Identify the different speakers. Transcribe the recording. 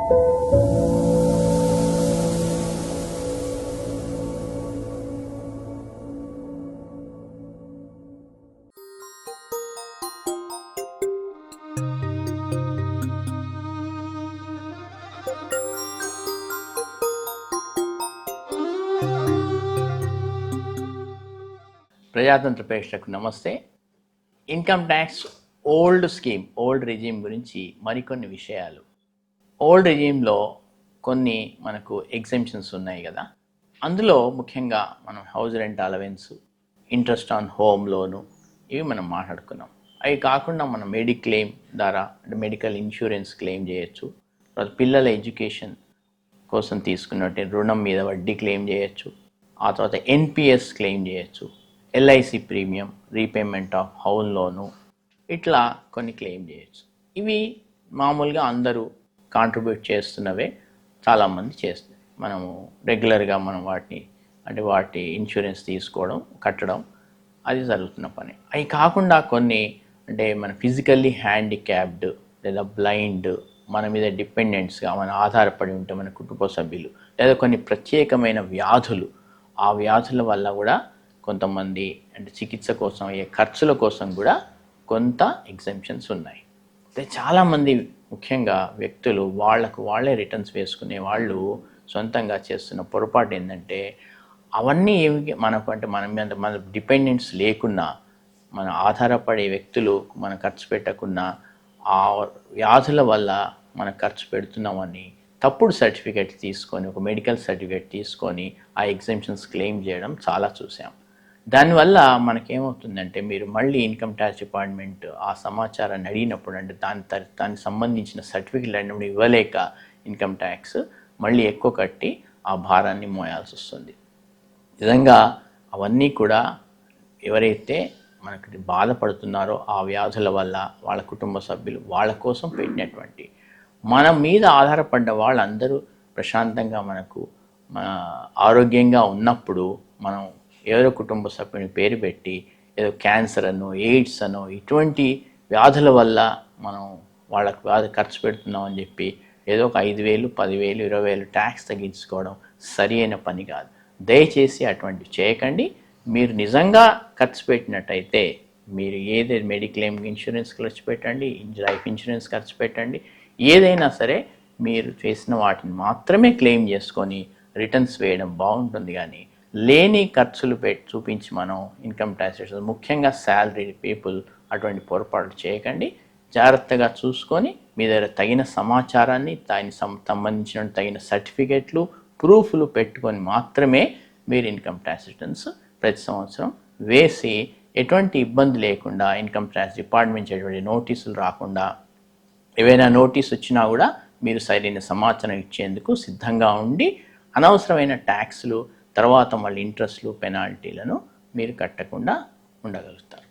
Speaker 1: ప్రజాతంత్ర ప్రేక్షకులకు నమస్తే. Income tax old regime గురించి మరికొన్ని విషయాలు. ఓల్డ్ రెజీమ్లో కొన్ని మనకు ఎగ్జెంప్షన్స్ ఉన్నాయి కదా. అందులో ముఖ్యంగా మనం house rent allowance, interest on home లోను, ఇవి మనం మాట్లాడుకున్నాం. అవి కాకుండా మనం మెడిక్లెయిమ్ ద్వారా అంటే మెడికల్ ఇన్సూరెన్స్ క్లెయిమ్ చేయొచ్చు. తర్వాత పిల్లల ఎడ్యుకేషన్ కోసం తీసుకున్నట్టు రుణం మీద వడ్డీ క్లెయిమ్ చేయొచ్చు. ఆ తర్వాత ఎన్పిఎస్ క్లెయిమ్ చేయొచ్చు. LIC premium, repayment of house loan, ఇట్లా కొన్ని క్లెయిమ్ చేయొచ్చు. ఇవి మామూలుగా అందరూ కాంట్రిబ్యూట్ చేస్తున్నవే, చాలామంది చేస్తుంది. మనము రెగ్యులర్గా మనం వాటి ఇన్సూరెన్స్ తీసుకోవడం, కట్టడం అది జరుగుతున్న పని. అవి కాకుండా కొన్ని అంటే మన ఫిజికల్లీ హ్యాండిక్యాప్డ్ లేదా బ్లైండ్, మన మీద డిపెండెంట్స్గా మన ఆధారపడి ఉంటే మన కుటుంబ సభ్యులు, లేదా కొన్ని ప్రత్యేకమైన వ్యాధులు, ఆ వ్యాధుల వల్ల కూడా కొంతమంది అంటే చికిత్స కోసం అయ్యే ఖర్చుల కోసం కూడా కొంత ఎగ్జెంప్షన్స్ ఉన్నాయి. అయితే చాలామంది ముఖ్యంగా వ్యక్తులు వాళ్ళే రిటర్న్స్ వేసుకునే వాళ్ళు సొంతంగా చేస్తున్న పొరపాటు ఏంటంటే, అవన్నీ ఏమి మనకు అంటే మన డిపెండెంట్స్ లేకున్నా, మన ఆధారపడే వ్యక్తులు మన ఖర్చు పెట్టకున్నా, ఆ వ్యాధుల వల్ల మనం ఖర్చు పెడుతున్నామని తప్పుడు సర్టిఫికేట్ తీసుకొని, ఒక మెడికల్ సర్టిఫికేట్ తీసుకొని ఆ ఎగ్జెంప్షన్స్ క్లెయిమ్ చేయడం చాలా చూసాం. దానివల్ల మనకేమవుతుందంటే, మీరు మళ్ళీ ఇన్కమ్ ట్యాక్స్ డిపార్ట్మెంట్ ఆ సమాచారాన్ని అడిగినప్పుడు, అంటే దానికి సంబంధించిన సర్టిఫికెట్లు అన్నీ ఇవ్వలేక ఇన్కమ్ ట్యాక్స్ మళ్ళీ ఎక్కువ కట్టి ఆ భారాన్ని మోయాల్సి వస్తుంది. నిజంగా అవన్నీ కూడా ఎవరైతే మనకి బాధపడుతున్నారో ఆ వ్యాధుల వల్ల వాళ్ళ కుటుంబ సభ్యులు, వాళ్ళ కోసం పెట్టినటువంటి, మన మీద ఆధారపడ్డ వాళ్ళందరూ ప్రశాంతంగా మనకు ఆరోగ్యంగా ఉన్నప్పుడు మనం ఎవరో కుటుంబ సభ్యుని పేరు పెట్టి ఏదో క్యాన్సర్ అనో, ఎయిడ్స్ అనో, ఇటువంటి వ్యాధుల వల్ల మనం వాళ్ళకి వ్యాధి ఖర్చు పెడుతున్నామని చెప్పి ఏదో ఒక 5,000, 10,000, 20,000 ట్యాక్స్ తగ్గించుకోవడం సరి అయిన పని కాదు. దయచేసి అటువంటివి చేయకండి. మీరు నిజంగా ఖర్చు పెట్టినట్టయితే మీరు ఏదైతే మెడిక్లెయిమ్ ఇన్సూరెన్స్ ఖర్చు పెట్టండి, లైఫ్ ఇన్సూరెన్స్ ఖర్చు పెట్టండి. ఏదైనా సరే మీరు చేసిన వాటిని మాత్రమే క్లెయిమ్ చేసుకొని రిటర్న్స్ వేయడం బాగుంటుంది. కానీ లేని ఖర్చులు చూపించి మనం ఇన్కమ్ ట్యాక్స్, ముఖ్యంగా శాలరీ పీపుల్, అటువంటి పొరపాట్లు చేయకండి. జాగ్రత్తగా చూసుకొని మీ దగ్గర తగిన సమాచారాన్ని, దానికి సంబంధించిన తగిన సర్టిఫికెట్లు, ప్రూఫ్లు పెట్టుకొని మాత్రమే మీరు ఇన్కమ్ ట్యాక్స్ రిటర్న్స్ ప్రతి సంవత్సరం వేసి, ఎటువంటి ఇబ్బంది లేకుండా ఇన్కమ్ ట్యాక్స్ డిపార్ట్మెంట్ ఎటువంటి నోటీసులు రాకుండా, ఏవైనా నోటీస్ వచ్చినా కూడా మీరు సరైన సమాచారం ఇచ్చేందుకు సిద్ధంగా ఉండి, అనవసరమైన ట్యాక్స్లు, తర్వాత మళ్ళీ ఇంట్రెస్ట్లు, పెనాల్టీలను మీరు కట్టకుండా ఉండగలుగుతారు.